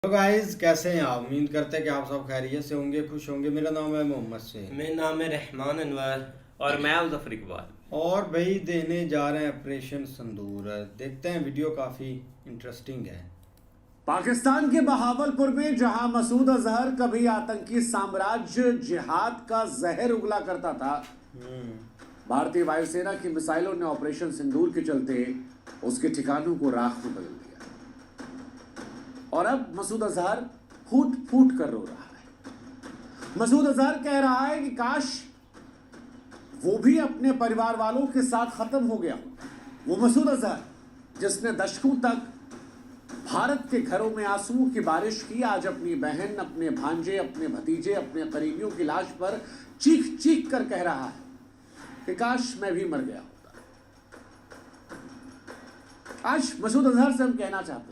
तो गाइस कैसे हैं आप। उम्मीद करते हैं कि आप सब खैरियत से होंगे, खुश होंगे। मेरा नाम है मोहम्मद से मेरा नाम है रहमान अनवर। और मैं हूं जफर इकबाल। और भाई देने जा रहे हैं ऑपरेशन संदूर। देखते हैं, वीडियो काफ़ी इंटरेस्टिंग है। पाकिस्तान के बहावलपुर में जहां मसूद अजहर कभी आतंकी साम्राज्य जिहाद का जहर उगला करता था, भारतीय वायुसेना की मिसाइलों ने ऑपरेशन सिंदूर के चलते उसके ठिकानों को राख में बदल दिया। और अब मसूद अजहर फूट फूट कर रो रहा है। मसूद अजहर कह रहा है कि काश वो भी अपने परिवार वालों के साथ खत्म हो गया। वो मसूद अजहर जिसने दशकों तक भारत के घरों में आंसुओं की बारिश की, आज अपनी बहन, अपने भांजे, अपने भतीजे, अपने करीबियों की लाश पर चीख चीख कर कह रहा है कि काश मैं भी मर गया होता। आज मसूद अजहर से हम कहना चाहते हैं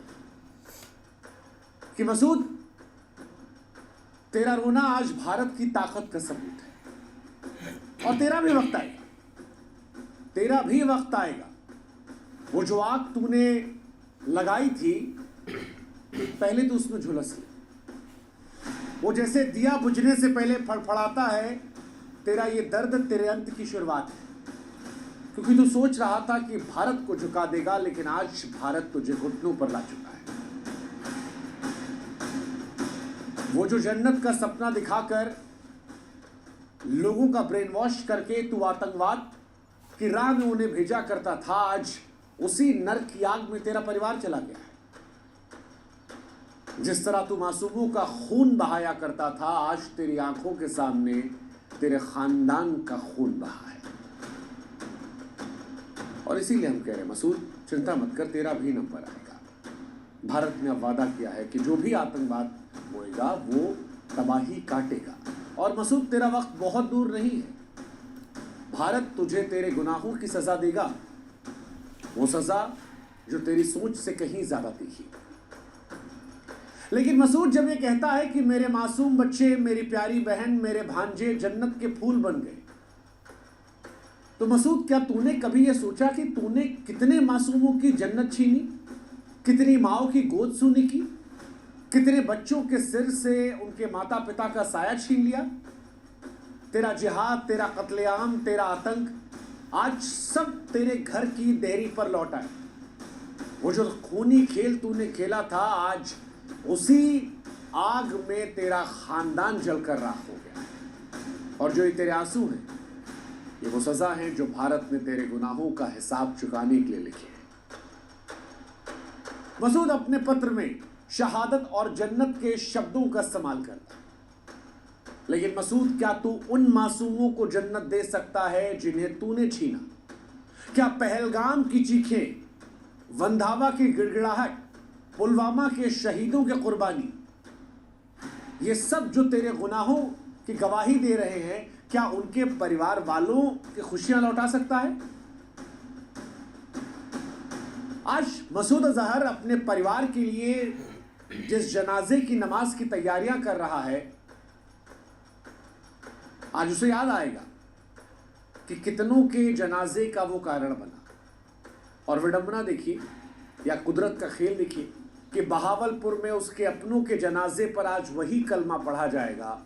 कि मसूद, तेरा रोना आज भारत की ताकत का सबूत है। और तेरा भी वक्त आएगा, तेरा भी वक्त आएगा। वो जो आग तूने लगाई थी, पहले तो उसमें झुलस ले। वो जैसे दिया बुझने से पहले फड़फड़ाता है, तेरा ये दर्द तेरे अंत की शुरुआत है। क्योंकि तू सोच रहा था कि भारत को झुका देगा, लेकिन आज भारत तुझे घुटनों पर ला चुका है। वो जो जन्नत का सपना दिखाकर लोगों का ब्रेन वॉश करके तू आतंकवाद की राह में उन्हें भेजा करता था, आज उसी नर्क की आग में तेरा परिवार चला गया है। जिस तरह तू मासूमों का खून बहाया करता था, आज तेरी आंखों के सामने तेरे खानदान का खून बहा है। और इसीलिए हम कह रहे हैं मसूद, चिंता मत कर, तेरा भी नंबर आएगा। भारत ने अब वादा किया है कि जो भी आतंकवाद बोएगा वो तबाही काटेगा। और मसूद, तेरा वक्त बहुत दूर नहीं है। भारत तुझे तेरे गुनाहों की सजा देगा, वो सजा जो तेरी सोच से कहीं ज्यादा तीखी। लेकिन मसूद जब ये कहता है कि मेरे मासूम बच्चे, मेरी प्यारी बहन, मेरे भांजे जन्नत के फूल बन गए, तो मसूद क्या तूने कभी ये सोचा कि तूने कितने मासूमों की जन्नत छीनी, कितनी माओं की गोद सूनी की, कितने बच्चों के सिर से उनके माता पिता का साया छीन लिया। तेरा जिहाद, तेरा कत्लेआम, तेरा आतंक आज सब तेरे घर की देहरी पर लौट आए। वो जो खूनी खेल तूने खेला था, आज उसी आग में तेरा खानदान जलकर राख हो गया। और जो ये तेरे आंसू हैं, ये वो सजा है जो भारत ने तेरे गुनाहों का हिसाब चुकाने के लिए लिखे हैं। मसूद अपने पत्र में शहादत और जन्नत के शब्दों का इस्तेमाल करता है। लेकिन मसूद, क्या तू उन मासूमों को जन्नत दे सकता है जिन्हें तूने छीना? क्या पहलगाम की चीखें, वंधावा की गिड़गिड़ाहट, पुलवामा के शहीदों की कुर्बानी, ये सब जो तेरे गुनाहों की गवाही दे रहे हैं, क्या उनके परिवार वालों की खुशियां लौटा सकता है? आज मसूद अजहर अपने परिवार के लिए जिस जनाजे की नमाज की तैयारियां कर रहा है, आज उसे याद आएगा कि कितनों के जनाजे का वो कारण बना। और विडंबना देखिए या कुदरत का खेल देखिए कि बहावलपुर में उसके अपनों के जनाजे पर आज वही कलमा पढ़ा जाएगा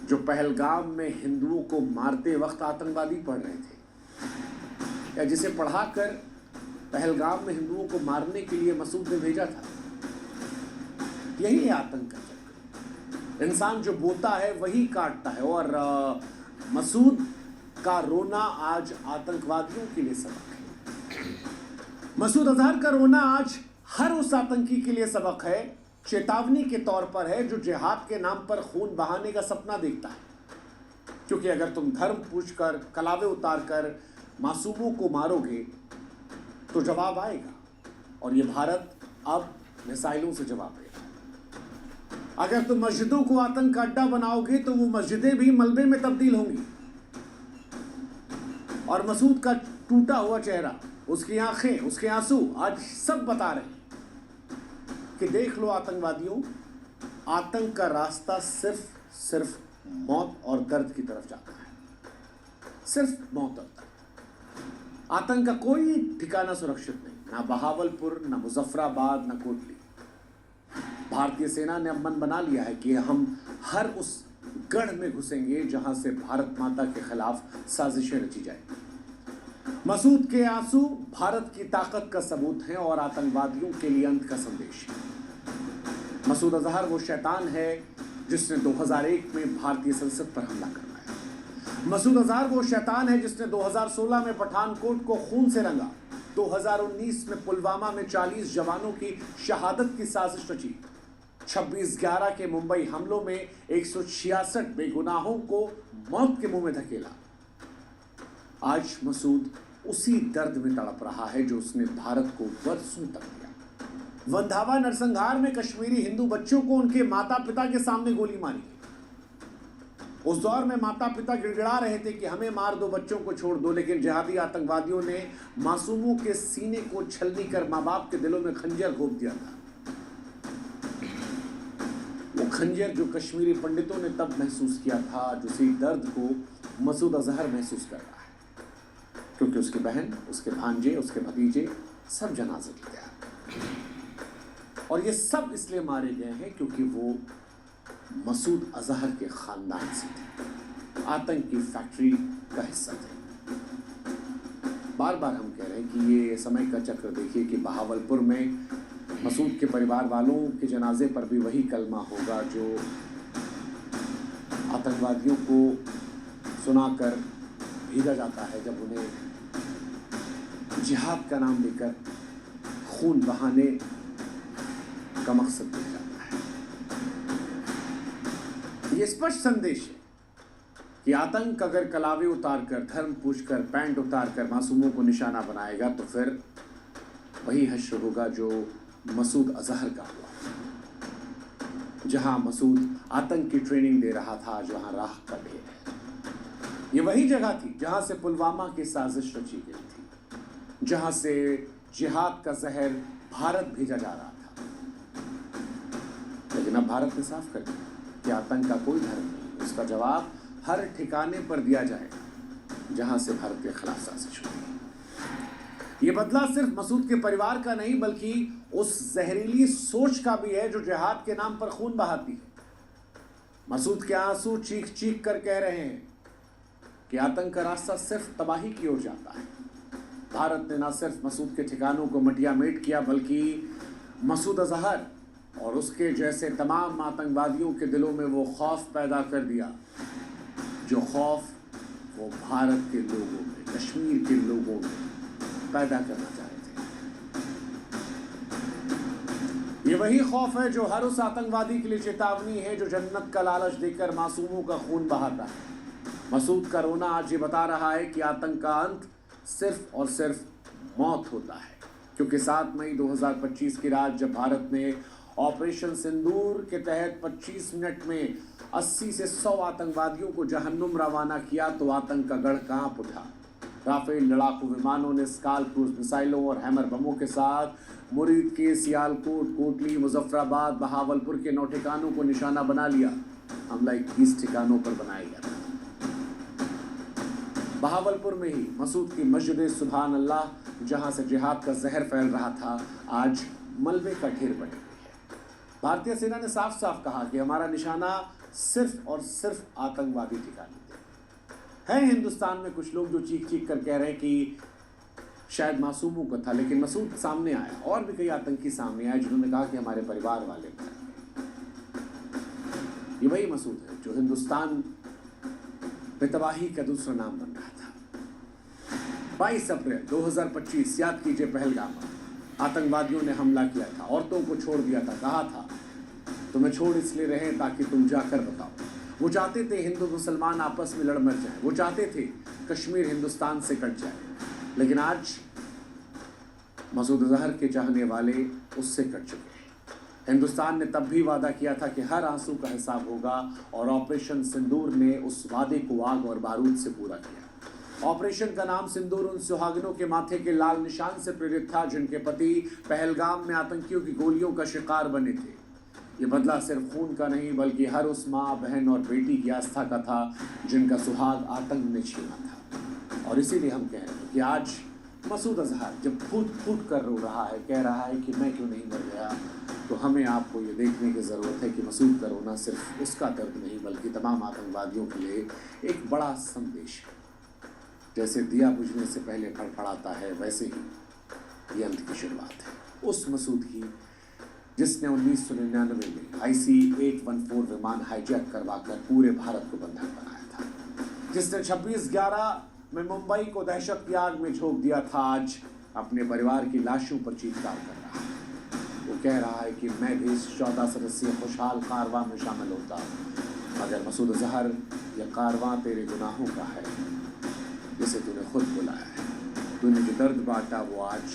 जो पहलगाम में हिंदुओं को मारते वक्त आतंकवादी पढ़ रहे थे, या जिसे पढ़ाकर पहलगाम में हिंदुओं को मारने के लिए मसूद ने भेजा था। यही है आतंक का चक्र। इंसान जो बोता है वही काटता है। और मसूद का रोना आज आतंकवादियों के लिए सबक है। मसूद अजहर का रोना आज हर उस आतंकी के लिए सबक है, चेतावनी के तौर पर है, जो जिहाद के नाम पर खून बहाने का सपना देखता है। क्योंकि अगर तुम धर्म पूछकर, कलावे उतार कर मासूमों को मारोगे तो जवाब आएगा। और ये भारत अब मिसाइलों से जवाब देगा। अगर तुम मस्जिदों को आतंक का अड्डा बनाओगे तो वो मस्जिदें भी मलबे में तब्दील होंगी। और मसूद का टूटा हुआ चेहरा, उसकी आंखें, उसके आंसू आज सब बता रहे हैं कि देख लो आतंकवादियों, आतंक का रास्ता सिर्फ मौत और दर्द की तरफ जाता है। सिर्फ मौत और दर्द। आतंक का कोई ठिकाना सुरक्षित नहीं, ना बहावलपुर, ना मुजफ्फराबाद, ना कोटली। भारतीय सेना ने अब मन बना लिया है कि हम हर उस गढ़ में घुसेंगे जहां से भारत माता के खिलाफ साजिशें रची जाए। मसूद के आंसू भारत की ताकत का सबूत हैं और आतंकवादियों के लिए अंत का संदेश है। मसूद अजहर वो शैतान है जिसने 2001 में भारतीय संसद पर हमला करवाया। मसूद अजहर वो शैतान है जिसने 2016 में पठानकोट को खून से रंगा। 2019 में पुलवामा में 40 जवानों की शहादत की साजिश रची। 26/11 के मुंबई हमलों में 166 बेगुनाहों को मौत के मुंह में धकेला। आज मसूद उसी दर्द में तड़प रहा है जो उसने भारत को बरसों तक दिया। वंधावा नरसंहार में कश्मीरी हिंदू बच्चों को उनके माता पिता के सामने गोली मारी। उस दौर में माता पिता गिड़गिड़ा रहे थे कि हमें मार दो, बच्चों को छोड़ दो, लेकिन जिहादी आतंकवादियों ने मासूमों के सीने को छलनी कर मां बाप के दिलों में खंजर घोंप दिया था। वो खंजर जो कश्मीरी पंडितों ने तब महसूस किया था, जो उसी दर्द को मसूद अजहर महसूस कर रहा है, क्योंकि उसकी बहन, उसके भांजे, उसके भतीजे सब जनाजे ले गए। और ये सब इसलिए मारे गए हैं क्योंकि वो मसूद अजहर के खानदान से थे, आतंक की फैक्ट्री का हिस्सा थे। बार बार हम कह रहे हैं कि ये समय का चक्र देखिए कि बहावलपुर में मसूद के परिवार वालों के जनाजे पर भी वही कलमा होगा जो आतंकवादियों को सुनाकर भेजा जाता है जब उन्हें जिहाद का नाम लेकर खून बहाने का मकसद दिया जाता है। ये स्पष्ट संदेश है कि आतंक अगर कलावे उतारकर, धर्म पूछकर, पैंट उतारकर मासूमों को निशाना बनाएगा तो फिर वही हश्र होगा जो मसूद अजहर का हुआ। जहां मसूद आतंक की ट्रेनिंग दे रहा था, आज वहां राख का ढेर है। ये वही जगह थी जहां से पुलवामा की साजिश रची गई थी, जहां से जिहाद का जहर भारत भेजा जा रहा था। लेकिन अब भारत ने साफ कर दिया कि आतंक का कोई धर्म नहीं, उसका जवाब हर ठिकाने पर दिया जाएगा जहां से भारत के खिलाफ साजिश हुई। ये बदला सिर्फ मसूद के परिवार का नहीं बल्कि उस जहरीली सोच का भी है जो जिहाद के नाम पर खून बहाती है। मसूद के आंसू चीख चीख कर कह रहे हैं कि आतंक का रास्ता सिर्फ तबाही की ओर जाता है। भारत ने न सिर्फ मसूद के ठिकानों को मटियामेट किया बल्कि मसूद अजहर और उसके जैसे तमाम आतंकवादियों के दिलों में वो खौफ पैदा कर दिया जो खौफ वो भारत के लोगों में, कश्मीर के लोगों में पैदा करना चाह रहे थे। ये वही खौफ है जो हर उस आतंकवादी के लिए चेतावनी है जो जन्नत का लालच देकर मासूमों का खून बहाता है। मसूद का रोना आज ये बता रहा है कि आतंक का अंत सिर्फ और सिर्फ मौत होता है, क्योंकि 7 मई 2025 की रात जब भारत ने ऑपरेशन सिंदूर के तहत 25 मिनट में 80 से 100 आतंकवादियों को जहन्नुम रवाना किया तो आतंक का गढ़ कांप उठा। राफेल लड़ाकू विमानों ने स्काल क्रूज मिसाइलों और हैमर बमों के साथ मुरीद के सियालकोट, कोटली, मुजफ्फराबाद, बहावलपुर के 9 ठिकानों को निशाना बना लिया। हमला 21 ठिकानों पर बनाया गया था। बहावलपुर में ही मसूद की मस्जिद सुभान अल्लाह जहां से जिहाद का जहर फैल रहा था, आज मलबे का ढेर बनी हुई है। भारतीय सेना ने साफ साफ कहा कि हमारा निशाना सिर्फ और सिर्फ आतंकवादी ठिकाने थे। है हिंदुस्तान में कुछ लोग जो चीख चीख कर कह रहे हैं कि शायद मासूमों को था, लेकिन मसूद सामने आया और भी कई आतंकी सामने आए जिन्होंने कहा कि हमारे परिवार वाले थे। ये वही मसूद है जो हिंदुस्तान तबाही का दूसरा नाम बन रहा था। 22 अप्रैल 2025 याद कीजिए, पहलगाम आतंकवादियों ने हमला किया था, औरतों को छोड़ दिया था, कहा था तुम्हें छोड़ इसलिए रहे ताकि तुम जाकर बताओ। वो चाहते थे हिंदू मुसलमान आपस में लड़ मर जाए, वो चाहते थे कश्मीर हिंदुस्तान से कट जाए, लेकिन आज मसूद अजहर के चाहने वाले उससे कट चुके हैं। हिंदुस्तान ने तब भी वादा किया था कि हर आंसू का हिसाब होगा और ऑपरेशन सिंदूर ने उस वादे को आग और बारूद से पूरा किया। ऑपरेशन का नाम सिंदूर उन सुहागिनों के माथे के लाल निशान से प्रेरित था जिनके पति पहलगाम में आतंकियों की गोलियों का शिकार बने थे। ये बदला सिर्फ खून का नहीं बल्कि हर उस माँ, बहन और बेटी की आस्था का था जिनका सुहाग आतंक ने छीना था। और इसीलिए हम कह रहे हैं कि आज मसूद अजहर जब फूट फूट कर रो रहा है, कह रहा है कि मैं क्यों नहीं मर गया, तो हमें आपको ये देखने की ज़रूरत है कि मसूद का रोना सिर्फ उसका दर्द नहीं बल्कि तमाम आतंकवादियों के लिए एक बड़ा संदेश है। जैसे दिया बुझने से पहले फड़फड़ाता है, वैसे ही ये अंत की शुरुआत है। उस मसूद की जिसने 1999 में IC-814 विमान हाईजैक करवाकर पूरे भारत को बंधक बनाया था, जिसने 26/11 में मुंबई को दहशत की आग में झोंक दिया था, आज अपने परिवार की लाशों पर चीत्कार कर रहा है। वो कह रहा है कि मैं भी इस 14 सदस्यीय खुशहाल कारवां में शामिल होता, मगर मसूद अजहर, यह कारवां तेरे गुनाहों का है जिसे तूने खुद बुलाया है। तूने जो दर्द बांटा वो आज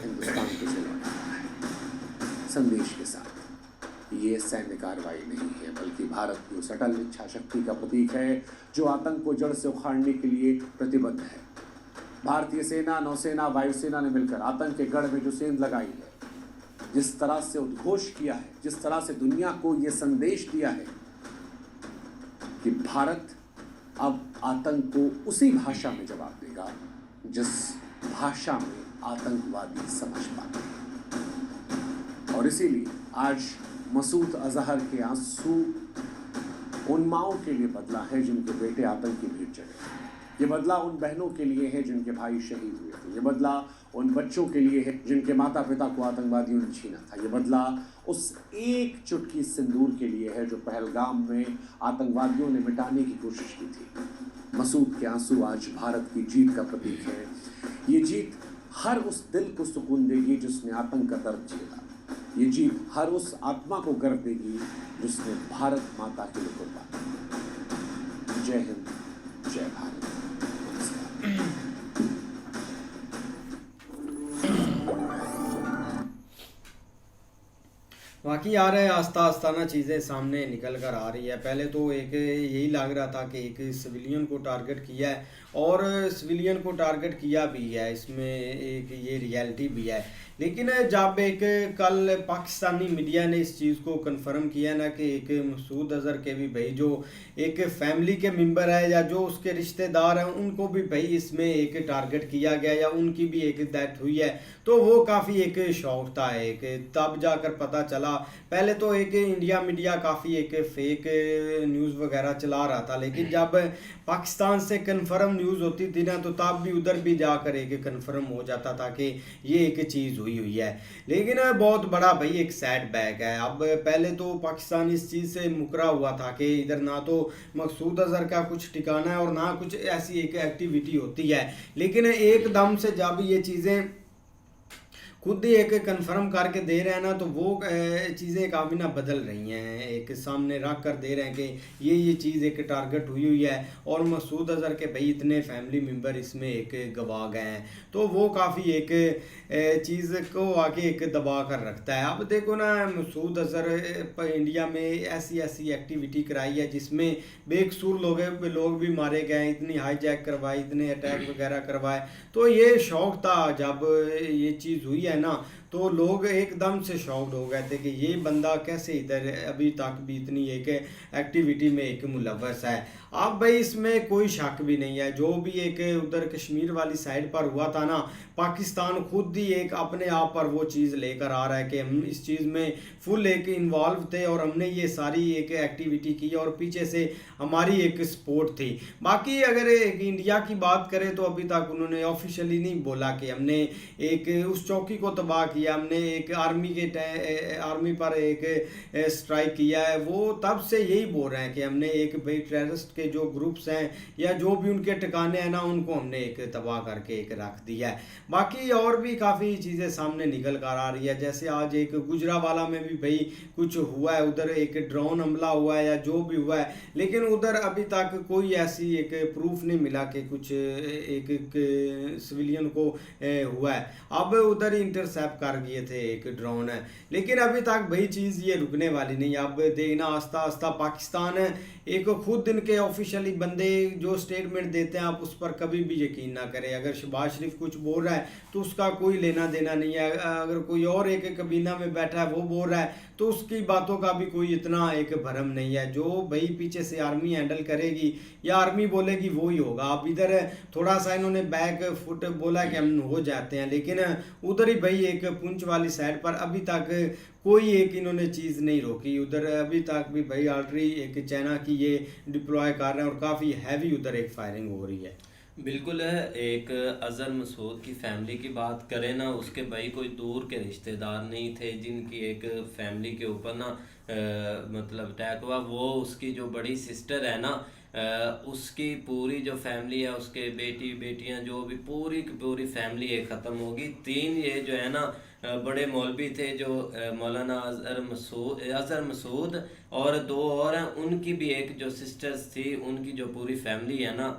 हिंदुस्तान को से लौटा रहा है। संदेश के साथ ये सैन्य कार्रवाई नहीं है बल्कि भारत की उस अटल इच्छा शक्ति का प्रतीक है जो आतंक को जड़ से उखाड़ने के लिए प्रतिबद्ध है। भारतीय सेना, नौसेना, वायुसेना ने मिलकर आतंक के गढ़ में जो सेंध लगाई है, जिस तरह से उद्घोष किया है, जिस तरह से दुनिया को ये संदेश दिया है कि भारत अब आतंक को उसी भाषा में जवाब देगा जिस भाषा में आतंकवादी समझ पाते हैं। और इसीलिए आज मसूद अजहर के आंसू उन माओं के लिए बदला है जिनके बेटे आतंकी भीड़ चढ़े। ये बदला उन बहनों के लिए है जिनके भाई शहीद हुए थे। ये बदला उन बच्चों के लिए है जिनके माता पिता को आतंकवादियों ने छीना था। ये बदला उस एक चुटकी सिंदूर के लिए है जो पहलगाम में आतंकवादियों ने मिटाने की कोशिश की थी। मसूद के आंसू आज भारत की जीत का प्रतीक है। ये जीत हर उस दिल को सुकून देगी जिसने आतंक का दर्द झेला। ये जीत हर उस आत्मा को गर्व देगी जिसने भारत माता के लिए कुर्बानी। जय हिंद, जय भारत। बाकी आ रहा है आस्ता आस्ता ना चीज़ें सामने निकल कर आ रही है। पहले तो एक यही लग रहा था कि एक सिविलियन को टारगेट किया है और सिविलियन को टारगेट किया भी है, इसमें एक ये रियलिटी भी है। लेकिन जब एक कल पाकिस्तानी मीडिया ने इस चीज़ को कंफर्म किया ना कि एक मसूद अजहर के भी भाई जो एक फैमिली के मेंबर है या जो उसके रिश्तेदार हैं उनको भी भाई इसमें एक टारगेट किया गया या उनकी भी एक डेथ हुई है, तो वो काफ़ी एक शौक था। एक तब जाकर पता चला, पहले तो एक इंडिया मीडिया काफ़ी एक फेक न्यूज़ वगैरह चला रहा था, लेकिन जब पाकिस्तान से कंफर्म न्यूज़ होती थी ना तो तब भी उधर भी जाकर एक कंफर्म हो जाता था कि ये एक चीज़ हुई है। लेकिन बहुत बड़ा भाई एक सैड बैग है। अब पहले तो पाकिस्तान इस चीज़ से मुकरा हुआ था कि इधर ना तो मकसूद अजहर का कुछ ठिकाना है और ना कुछ ऐसी एक एक्टिविटी होती है, लेकिन एकदम से जब ये चीज़ें खुद ही एक कंफर्म करके दे रहे हैं ना तो वो चीज़ें काफ़ी ना बदल रही हैं, एक सामने रख कर दे रहे हैं कि ये चीज़ एक टारगेट हुई है और मसूद अजहर के भाई इतने फैमिली मेम्बर इसमें एक गवा गए हैं, तो वो काफ़ी एक चीज़ को आके एक दबा कर रखता है। अब देखो ना, मसूद अजहर इंडिया में ऐसी एक्टिविटी कराई है जिसमें बेकसूर लोग भी मारे गए, इतनी हाईजैक करवाई, इतने अटैक वगैरह करवाए, तो ये शौक था। जब ये चीज़ हुई है ना तो लोग एकदम से शॉक्ड हो गए थे कि ये बंदा कैसे इधर अभी तक भी इतनी एक एक्टिविटी में एक मुलव्वस है। अब भाई इसमें कोई शक भी नहीं है, जो भी एक उधर कश्मीर वाली साइड पर हुआ था ना, पाकिस्तान खुद ही एक अपने आप पर वो चीज़ लेकर आ रहा है कि हम इस चीज़ में फुल एक इन्वॉल्व थे और हमने ये सारी एक एक्टिविटी की और पीछे से हमारी एक सपोर्ट थी। बाकी अगर एक इंडिया की बात करें तो अभी तक उन्होंने ऑफिशियली नहीं बोला कि हमने एक उस चौकी को तबाह किया, हमने एक आर्मी पर एक स्ट्राइक किया है। वो तब से यही बोल रहे हैं कि हमने एक भाई टेररिस्ट के जो ग्रुप्स हैं या जो भी उनके ठिकाने हैं ना, उनको हमने एक तबाह करके एक रख दिया है। बाकी और भी काफ़ी चीज़ें सामने निकल कर आ रही है, जैसे आज एक गुजरावाला में भी भाई कुछ हुआ है, उधर एक ड्रोन हमला हुआ है या जो भी हुआ है, लेकिन उधर अभी तक कोई ऐसी एक प्रूफ नहीं मिला कि कुछ एक सिविलियन को हुआ है। अब उधर इंटरसेप्ट कर गए थे एक ड्रोन है, लेकिन अभी तक भाई चीज़ ये रुकने वाली नहीं। अब देखना आस्ता आस्ता पाकिस्तान एक खुद इनके ऑफिशियली बंदे जो स्टेटमेंट देते हैं, आप उस पर कभी भी यकीन ना करें। अगर शहबाज शरीफ कुछ बोल रहा है तो उसका कोई लेना देना नहीं है, अगर कोई और एक कबीना में बैठा है वो बोल रहा है तो उसकी बातों का भी कोई इतना एक भरम नहीं है। जो भाई पीछे से आर्मी हैंडल करेगी या आर्मी बोलेगी वो ही होगा। अब इधर थोड़ा सा इन्होंने बैक फुट बोला कि हम हो जाते हैं, लेकिन उधर ही भाई एक पुंछ वाली साइड पर अभी तक कोई एक इन्होंने चीज़ नहीं रोकी उधर। अभी तक भी भाई ऑलरेडी एक चाइना की ये डिप्लॉय कर रहे हैं और काफ़ी हैवी उधर एक फायरिंग हो रही है। बिल्कुल है। एक अज़हर मसूद की फैमिली की बात करें ना, उसके भाई कोई दूर के रिश्तेदार नहीं थे जिनकी एक फैमिली के ऊपर ना मतलब अटैक हुआ। वो उसकी जो बड़ी सिस्टर है ना, उसकी पूरी जो फैमिली है, उसके बेटी बेटियां जो भी पूरी की पूरी फैमिली एक ख़त्म होगी। तीन ये जो है ना बड़े मौलवी थे जो मौलाना अज़हर मसूद और दो और हैं, उनकी भी एक जो सिस्टर्स थी, उनकी जो पूरी फैमिली है ना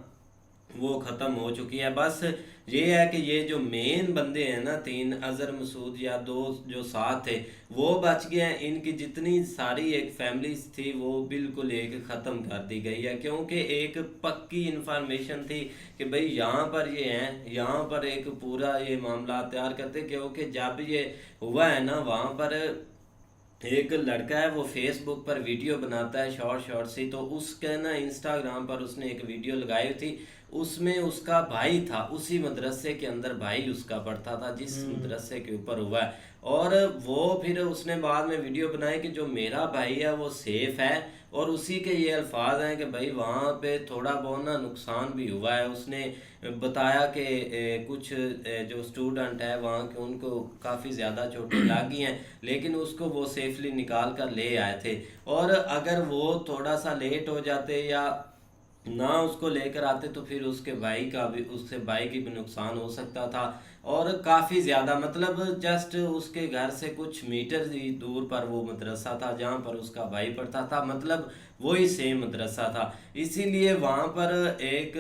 वो ख़त्म हो चुकी है। बस ये है कि ये जो मेन बंदे हैं ना, तीन अज़हर मसूद या दो जो साथ थे वो बच गए हैं। इनकी जितनी सारी एक फैमिलीज थी वो बिल्कुल एक ख़त्म कर दी गई है, क्योंकि एक पक्की इन्फॉर्मेशन थी कि भाई यहाँ पर ये हैं, यहाँ पर एक पूरा ये मामला तैयार करते। क्योंकि जब ये हुआ है ना, वहाँ पर एक लड़का है वो फेसबुक पर वीडियो बनाता है शॉर्ट शॉर्ट सी, तो उसके ना इंस्टाग्राम पर उसने एक वीडियो लगाई थी। उसमें उसका भाई था, उसी मदरसे के अंदर भाई उसका पढ़ता था जिस मदरसे के ऊपर हुआ है। और वो फिर उसने बाद में वीडियो बनाई कि जो मेरा भाई है वो सेफ है, और उसी के ये अल्फाज हैं कि भाई वहाँ पे थोड़ा बहुत ना नुकसान भी हुआ है। उसने बताया कि कुछ जो स्टूडेंट है वहाँ के उनको काफ़ी ज़्यादा चोटें लगी हैं, लेकिन उसको वो सेफली निकाल कर ले आए थे। और अगर वो थोड़ा सा लेट हो जाते या ना उसको लेकर आते तो फिर उसके भाई का भी, उसके भाई की भी नुकसान हो सकता था। और काफ़ी ज़्यादा मतलब जस्ट उसके घर से कुछ मीटर ही दूर पर वो मदरसा था जहाँ पर उसका भाई पढ़ता था, मतलब वही सेम मदरसा था। इसीलिए वहाँ पर एक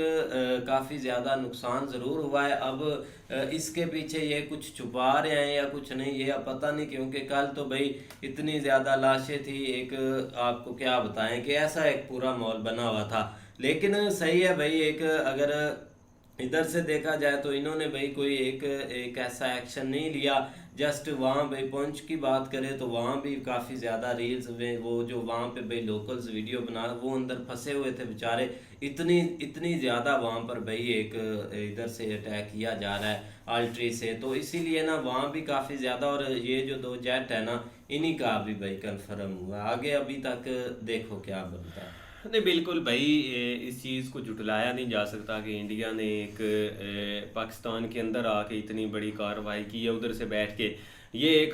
काफ़ी ज़्यादा नुकसान ज़रूर हुआ है। अब इसके पीछे ये कुछ छुपा रहे हैं या कुछ नहीं, ये अब पता नहीं, क्योंकि कल तो भाई इतनी ज़्यादा लाशें थी, एक आपको क्या बताएं कि ऐसा एक पूरा मॉल बना हुआ था। लेकिन सही है भाई, एक अगर इधर से देखा जाए तो इन्होंने भाई कोई एक एक ऐसा एक्शन नहीं लिया। जस्ट वहाँ भाई पुंछ की बात करें तो वहाँ भी काफ़ी ज़्यादा रील्स में वो जो वहाँ पे भाई लोकल्स वीडियो बना वो अंदर फंसे हुए थे बेचारे। इतनी इतनी ज़्यादा वहाँ पर भाई एक इधर से अटैक किया जा रहा है आल्ट्री से, तो इसीलिए ना वहाँ भी काफ़ी ज़्यादा। और ये जो दो जेट है ना, इन्हीं का अभी भाई कन्फर्म हुआ, आगे अभी तक देखो क्या बनता है। नहीं बिल्कुल भाई, इस चीज़ को झुटलाया नहीं जा सकता कि इंडिया ने एक पाकिस्तान के अंदर आके इतनी बड़ी कार्रवाई की है उधर से बैठ के। ये एक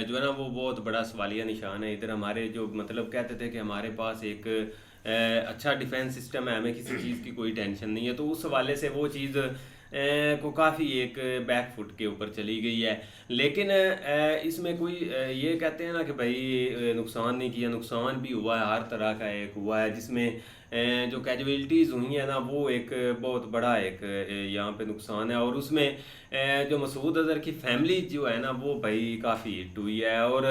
जो है ना वो बहुत बड़ा सवालिया निशान है। इधर हमारे जो मतलब कहते थे कि हमारे पास एक अच्छा डिफेंस सिस्टम है, हमें किसी चीज़ की कोई टेंशन नहीं है, तो उस हवाले से वो चीज़ को काफ़ी एक बैक फुट के ऊपर चली गई है। लेकिन इसमें कोई ये कहते हैं ना कि भाई नुकसान नहीं किया, नुकसान भी हुआ है, हर तरह का एक हुआ है, जिसमें जो कैजुअलिटीज़ हुई हैं ना वो एक बहुत बड़ा एक यहाँ पे नुकसान है। और उसमें जो मसूद अज़हर की फैमिली जो है ना वो भाई काफ़ी हिट हुई है, और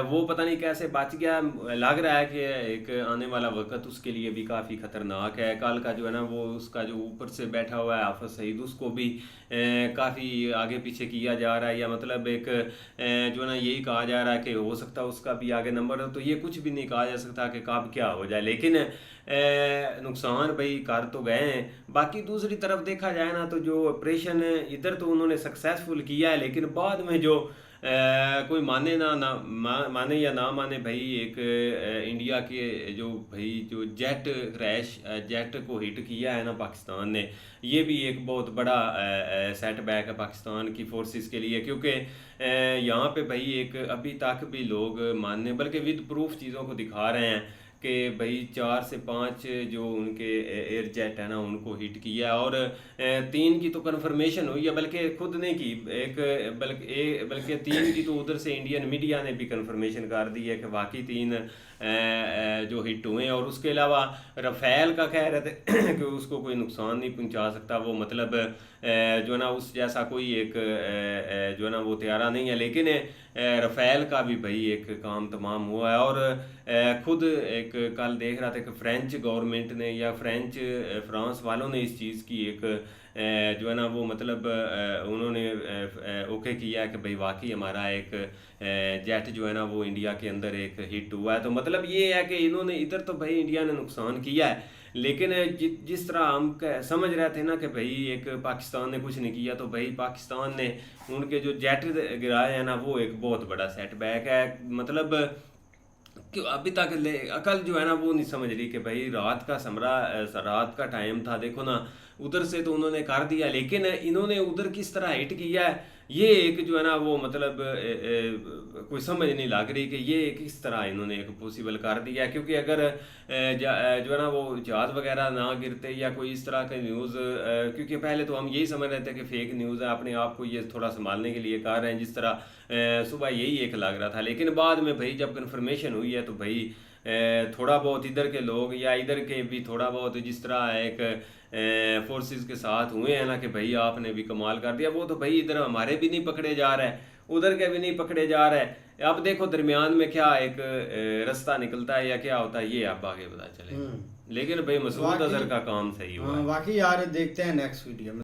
वो पता नहीं कैसे बच गया। लग रहा है कि एक आने वाला वक्त उसके लिए भी काफ़ी ख़तरनाक है। कल का जो है ना वो उसका जो ऊपर से बैठा हुआ है हाफिज़ सईद, उसको भी काफ़ी आगे पीछे किया जा रहा है, या मतलब एक जो है ना यही कहा जा रहा है कि हो सकता है उसका भी आगे नंबर हो। तो ये कुछ भी नहीं कहा जा सकता कि कब क्या हो जाए, लेकिन नुकसान भाई कर तो गए हैं। बाकी दूसरी तरफ देखा जाए ना तो जो ऑपरेशन इधर तो उन्होंने सक्सेसफुल किया है, लेकिन बाद में जो कोई माने माने या ना माने भाई, एक इंडिया के जो भाई जो जेट क्रैश जेट को हिट किया है ना पाकिस्तान ने, ये भी एक बहुत बड़ा सेटबैक है पाकिस्तान की फोर्सेस के लिए। क्योंकि यहाँ पे भाई एक अभी तक भी लोग मानने बल्कि विद प्रूफ चीज़ों को दिखा रहे हैं कि भाई 4 से 5 जो उनके एयर जेट है ना उनको हिट किया, और 3 की तो कंफर्मेशन हुई है, बल्कि खुद ने की एक बल्कि 3 की तो उधर से इंडियन मीडिया ने भी कंफर्मेशन कर दी है कि वाकई 3 जो हिट हुए हैं। और उसके अलावा रफ़ेल का कह रहे थे कि उसको कोई नुकसान नहीं पहुंचा सकता, वो मतलब जो है ना उस जैसा कोई एक जो है ना वो तैयारा नहीं है। लेकिन रफ़ेल का भी भाई एक काम तमाम हुआ है। और खुद एक कल देख रहा था कि फ्रेंच गवर्नमेंट ने या फ्रांस वालों ने इस चीज़ की एक जो है ना वो मतलब उन्होंने ओके किया कि भाई वाकई हमारा एक जेट जो है ना वो इंडिया के अंदर एक हिट हुआ है। तो मतलब ये है कि इन्होंने इधर तो भाई इंडिया ने नुकसान किया है, लेकिन जिस तरह हम समझ रहे थे ना कि भाई एक पाकिस्तान ने कुछ नहीं किया, तो भाई पाकिस्तान ने उनके जो जेट गिराए हैं ना वो एक बहुत बड़ा सेटबैक है। मतलब कि अभी तक अकल जो है ना वो नहीं समझ रही कि भाई रात का टाइम था, देखो ना उधर से तो उन्होंने कर दिया, लेकिन इन्होंने उधर किस तरह हिट किया है ये एक जो है ना वो मतलब कोई समझ नहीं लग रही कि ये किस तरह इन्होंने एक पॉसिबल कर दिया। क्योंकि अगर जो है ना वो जहाज़ वगैरह ना गिरते या कोई इस तरह के न्यूज़, क्योंकि पहले तो हम यही समझ रहे थे कि फेक न्यूज़ है, अपने आप को ये थोड़ा संभालने के लिए कर रहे हैं, जिस तरह सुबह यही एक लग रहा था। लेकिन बाद में भाई जब कन्फर्मेशन हुई है तो भाई थोड़ा बहुत इधर के लोग या इधर के भी थोड़ा बहुत जिस तरह एक फोर्सेस के साथ हुए हैं ना कि भाई आपने भी कमाल कर दिया, वो तो भाई इधर हमारे भी नहीं पकड़े जा रहे हैं, उधर के भी नहीं पकड़े जा रहे हैं। अब देखो दरमियान में क्या एक रास्ता निकलता है या क्या होता है ये अब आगे पता चलेगा। लेकिन भाई मसूद अजहर का काम सही हुआ है। वाकई यार, देखते हैं नेक्स्ट वीडियो में।